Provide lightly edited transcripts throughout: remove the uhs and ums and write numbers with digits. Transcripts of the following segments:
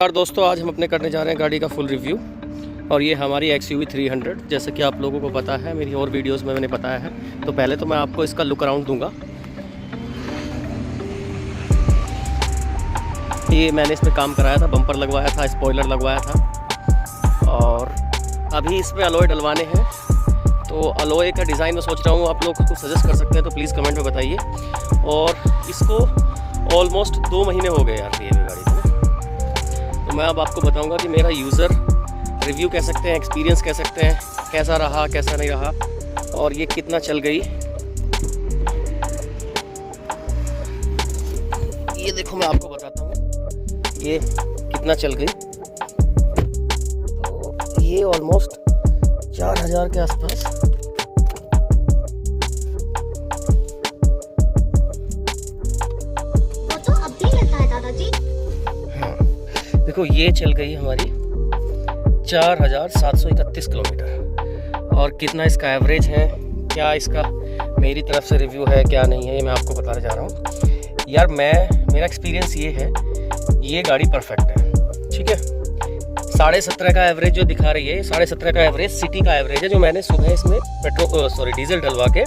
यार दोस्तों, आज हम अपने करने जा रहे हैं गाड़ी का फुल रिव्यू। और ये हमारी XUV 300, जैसे कि आप लोगों को पता है, मेरी और वीडियोस में मैंने बताया है। तो पहले तो मैं आपको इसका लुक अराउंड दूंगा। ये मैंने इसमें काम कराया था, बम्पर लगवाया था, स्पॉइलर लगवाया था, और अभी इसमें अलॉय डलवाने हैं। तो अलॉय का डिज़ाइन मैं सोच रहा हूँ, आप लोग को सजेस्ट कर सकते हैं तो प्लीज़ कमेंट में बताइए। और इसको ऑलमोस्ट 2 महीने हो गए यार ये गाड़ी को। तो मैं अब आपको बताऊंगा कि मेरा यूज़र रिव्यू कह सकते हैं, एक्सपीरियंस कह सकते हैं, कैसा रहा कैसा नहीं रहा, और ये कितना चल गई। ये देखो, मैं आपको बताता हूँ ये कितना चल गई। तो ये ऑलमोस्ट 4000 के आसपास। तो अब भी मिलता है दादाजी। देखो, ये चल गई हमारी 4731 किलोमीटर। और कितना इसका एवरेज है, क्या इसका मेरी तरफ से रिव्यू है क्या नहीं है, ये मैं आपको बताने जा रहा हूँ यार। मेरा एक्सपीरियंस ये है, ये गाड़ी परफेक्ट है, ठीक है। 17.5 का एवरेज जो दिखा रही है, 17.5 का एवरेज सिटी का एवरेज है, जो मैंने सुबह इसमें डीजल डलवा के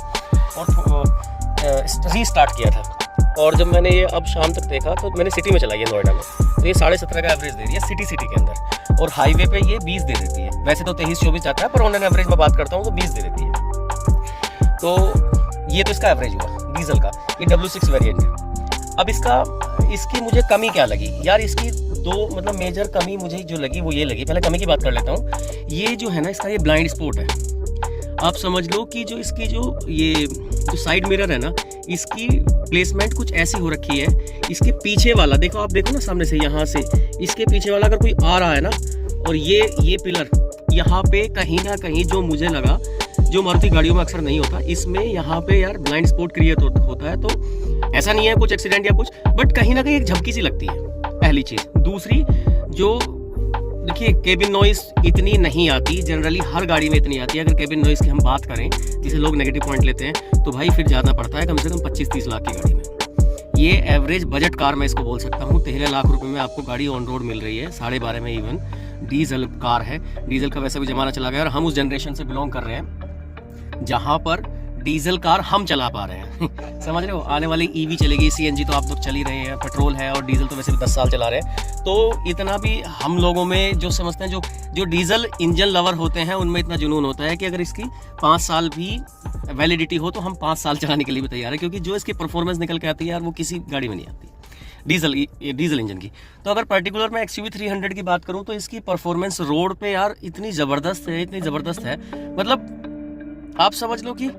और रीस्टार्ट किया था। और जब मैंने ये अब शाम तक देखा तो मैंने सिटी में चलाई है, नोएडा में, तो ये 17.5 का एवरेज दे रही है सिटी के अंदर। और हाईवे पे ये 20 दे देती है। वैसे तो 23-24 जाता है, पर ऑन एन एवरेज में बात करता हूँ तो 20 दे देती है। तो ये तो इसका एवरेज हुआ डीजल का। ये W6 वेरिएंट है। अब इसकी मुझे कमी क्या लगी यार, इसकी 2 मतलब मेजर कमी मुझे जो लगी वो ये लगी। पहले कमी की बात कर लेता हूँ। ये जो है ना, इसका ये ब्लाइंड स्पॉट है। आप समझ लो कि जो इसकी जो साइड मिरर है ना, इसकी प्लेसमेंट कुछ ऐसी हो रखी है। इसके पीछे वाला देखो, आप देखो ना सामने से, यहाँ से इसके पीछे वाला अगर कोई आ रहा है ना, और ये पिलर यहाँ पे कहीं ना कहीं, जो मुझे लगा, जो मारुति गाड़ियों में अक्सर नहीं होता, इसमें यहाँ पे यार ब्लाइंड स्पॉट क्रिएट होता है। तो ऐसा नहीं है कुछ एक्सीडेंट या कुछ, बट कहीं ना कहीं एक झपकी सी लगती है, पहली चीज़। दूसरी, जो देखिए, केबिन नॉइस इतनी नहीं आती, जनरली हर गाड़ी में इतनी आती है। अगर केबिन नॉइस की हम बात करें, जिसे लोग नेगेटिव पॉइंट लेते हैं, तो भाई फिर जाना पड़ता है कम से कम 25-30 लाख की गाड़ी में। ये एवरेज बजट कार मैं इसको बोल सकता हूँ। 13 लाख रुपए में आपको गाड़ी ऑन रोड मिल रही है, 12.5 में। इवन डीजल कार है, डीजल का वैसे भी ज़माना चला गया, और हम उस जनरेशन से बिलोंग कर रहे हैं जहाँ पर डीजल कार हम चला पा रहे हैं। समझ रहे हो, आने वाली EV चलेगी, CNG तो आप लोग चल ही रहे हैं, पेट्रोल है, और डीजल तो वैसे भी 10 साल चला रहे हैं। तो इतना भी हम लोगों में जो समझते हैं, जो डीजल इंजन लवर होते हैं, उनमें इतना जुनून होता है कि अगर इसकी 5 साल भी वैलिडिटी हो तो हम 5 साल चलाने के लिए भी तैयार है, क्योंकि जो इसकी परफॉर्मेंस निकल के आती है यार, वो किसी गाड़ी में नहीं आती डीजल इंजन की। तो अगर पर्टिकुलर मैं XUV 300 की बात करूँ, तो इसकी परफॉर्मेंस रोड पे यार इतनी ज़बरदस्त है, मतलब आप समझ लो कि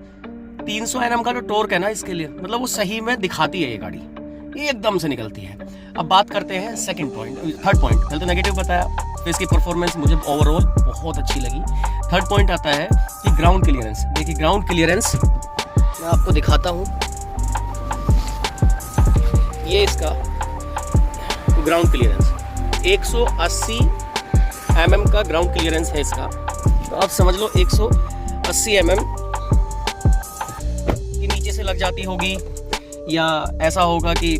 300 Nm का जो टॉर्क है ना इसके लिए, मतलब वो सही में दिखाती है ये गाड़ी, ये एकदम से निकलती है। अब बात करते हैं थर्ड पॉइंट। पहले तो नेगेटिव बताया, तो इसकी परफॉर्मेंस मुझे ओवरऑल बहुत अच्छी लगी। थर्ड पॉइंट आता है कि ग्राउंड क्लियरेंस। देखिए, ग्राउंड क्लियरेंस मैं आपको दिखाता हूँ। ये इसका ग्राउंड क्लियरेंस 180 mm का ग्राउंड क्लियरेंस है इसका। तो आप समझ लो 180 mm नीचे से लग जाती होगी, या ऐसा होगा कि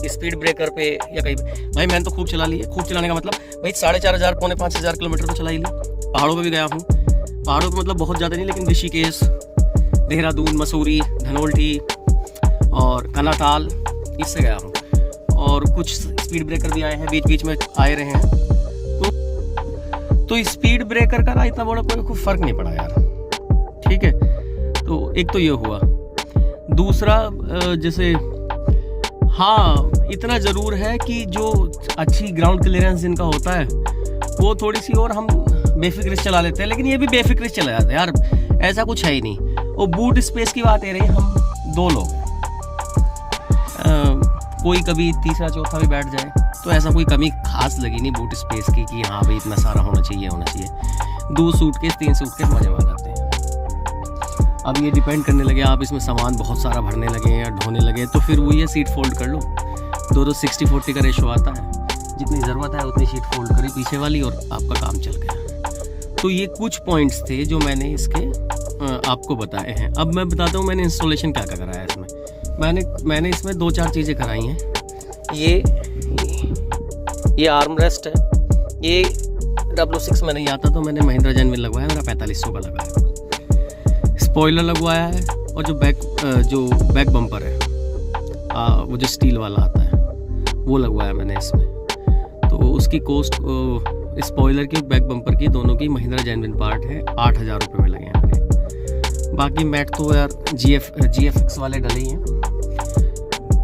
स्पीड ब्रेकर पे या कहीं। भाई मैंने तो खूब चला ली है। खूब चलाने का मतलब भाई 4500 पौने 5000 किलोमीटर तो चला ही ली। पहाड़ों पे भी गया हूँ। पहाड़ों पे मतलब बहुत ज़्यादा नहीं, लेकिन ऋषिकेश, देहरादून, मसूरी, धनोल्टी और कनाताल, इससे गया हूँ। और कुछ स्पीड ब्रेकर भी आए हैं, बीच में आए रहे हैं। तो स्पीड ब्रेकर का ना इतना बड़ा कोई फ़र्क नहीं पड़ा यार, ठीक है। तो एक तो ये हुआ। दूसरा, जैसे हाँ, इतना ज़रूर है कि जो अच्छी ग्राउंड क्लियरेंस जिनका होता है, वो थोड़ी सी और हम बेफिक्र चला लेते हैं, लेकिन ये भी बेफिक्र चला जाता है यार, ऐसा कुछ है ही नहीं। और बूट स्पेस की बात है रही, हम 2 लोग, कोई कभी तीसरा चौथा भी बैठ जाए, तो ऐसा कोई कमी खास लगी नहीं बूट स्पेस की कि हाँ भाई इतना सारा होना चाहिए। 2 सूटकेस 3 सूटकेस मजे में आ जाते हैं। अब ये डिपेंड करने लगे, आप इसमें सामान बहुत सारा भरने लगे या ढोने लगे, तो फिर वो ये सीट फोल्ड कर लो। 2 60-40 का रेशो आता है, जितनी ज़रूरत है उतनी सीट फोल्ड करी पीछे वाली, और आपका काम चल गया। तो ये कुछ पॉइंट्स थे जो मैंने इसके आपको बताए हैं। अब मैं बताता हूँ मैंने इंस्टॉलेशन क्या क्या कराया इसमें। मैंने इसमें 2-4 चीज़ें कराई हैं। ये आर्म रेस्ट है। ये W6 मैंने यहाँ था तो मैंने महिंद्रा जेनविन लगवाया, मेरा 4500 का लगा है। स्पॉइलर लगवाया है और जो बैक बम्पर है वो जो स्टील वाला आता है वो लगवाया मैंने इसमें। तो उसकी कॉस्ट स्पॉइलर की बैक बम्पर की दोनों की महिंद्रा जेनविन पार्ट है 8000 रुपये में लगे हैं मेरे। बाकी मैट तो यार GFX वाले डले ही हैं।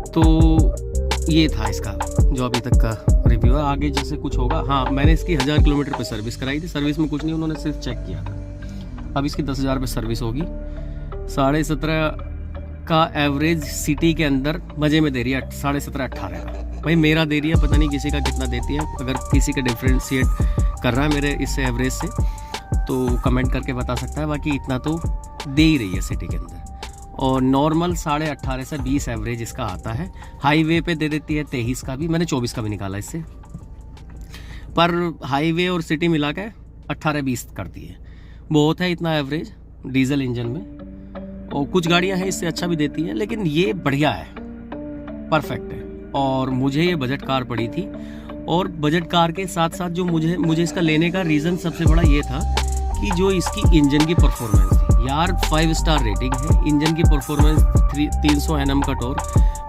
तो ये था इसका जो अभी तक का रिव्यू है। आगे जैसे कुछ होगा, हाँ मैंने इसकी 1000 किलोमीटर पे सर्विस कराई थी। सर्विस में कुछ नहीं, उन्होंने सिर्फ चेक किया था। अब इसकी 10,000 पे सर्विस होगी। 17.5 का एवरेज सिटी के अंदर मज़े में दे रही है, 17.5-18 का। भाई मेरा दे रही है, पता नहीं किसी का कितना देती है। अगर किसी का डिफ्रेंशिएट कर रहा है मेरे इस एवरेज से तो कमेंट करके बता सकता है। बाकी इतना तो दे ही रही है सिटी के अंदर। और नॉर्मल 18.5 से 20 एवरेज इसका आता है। हाईवे पे दे देती है 23 का भी, मैंने 24 का भी निकाला इससे। पर हाईवे और सिटी मिला के 18-20 करती है, बहुत है इतना एवरेज डीजल इंजन में। और कुछ गाड़ियां हैं इससे अच्छा भी देती हैं, लेकिन ये बढ़िया है, परफेक्ट है। और मुझे ये बजट कार पड़ी थी। और बजट कार के साथ साथ जो मुझे इसका लेने का रीज़न सबसे बड़ा ये था कि जो इसकी इंजन की परफॉर्मेंस थी यार, 5 स्टार रेटिंग है। इंजन की परफॉर्मेंस 300 Nm का टॉर्क,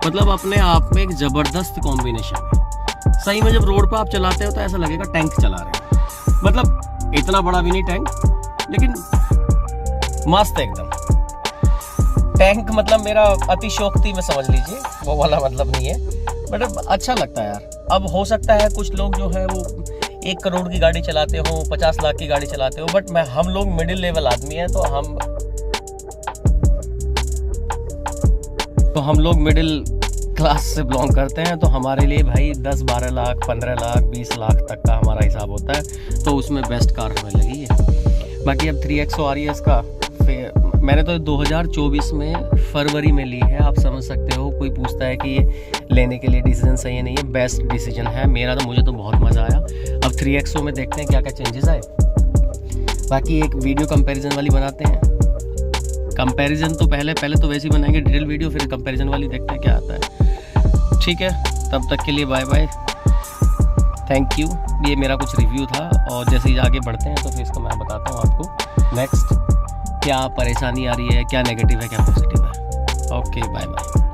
मतलब अपने आप में एक ज़बरदस्त कॉम्बिनेशन है। सही में जब रोड पर आप चलाते हो तो ऐसा लगेगा टैंक चला रहे हैं। मतलब इतना बड़ा भी नहीं टैंक, लेकिन मस्त एकदम टैंक। मतलब मेरा अतिशयोक्ति में समझ लीजिए, वो वाला मतलब नहीं है, बट अच्छा लगता है यार। अब हो सकता है कुछ लोग जो है वो 1 करोड़ की गाड़ी चलाते हो, 50 लाख की गाड़ी चलाते हो, बट हम लोग मिडिल लेवल आदमी हैं। तो हम लोग मिडिल क्लास से बिलोंग करते हैं। तो हमारे लिए भाई 10-12 लाख, 15 लाख, 20 लाख तक का हमारा हिसाब होता है। तो उसमें बेस्ट कार हमें लगी है। बाकी अब 3XO आ रही है इसका। मैंने तो 2024 में फरवरी में ली है। आप समझ सकते हो, कोई पूछता है कि ये लेने के लिए डिसीजन सही है नहीं है, बेस्ट डिसीजन है मेरा। तो मुझे तो बहुत मज़ा आया। अब 3XO में देखते हैं क्या क्या चेंजेस आए। बाकी एक वीडियो कंपैरिजन वाली बनाते हैं। कंपैरिजन तो पहले तो वैसे ही बनाएंगे डिटेल वीडियो, फिर कंपैरिजन वाली देखते हैं क्या आता है। ठीक है, तब तक के लिए बाय बाय, थैंक यू। ये मेरा कुछ रिव्यू था, और जैसे ही आगे बढ़ते हैं तो फिर इसको मैं बताता हूँ आपको नेक्स्ट क्या परेशानी आ रही है, क्या नेगेटिव है, क्या पॉजिटिव है। Okay, bye bye.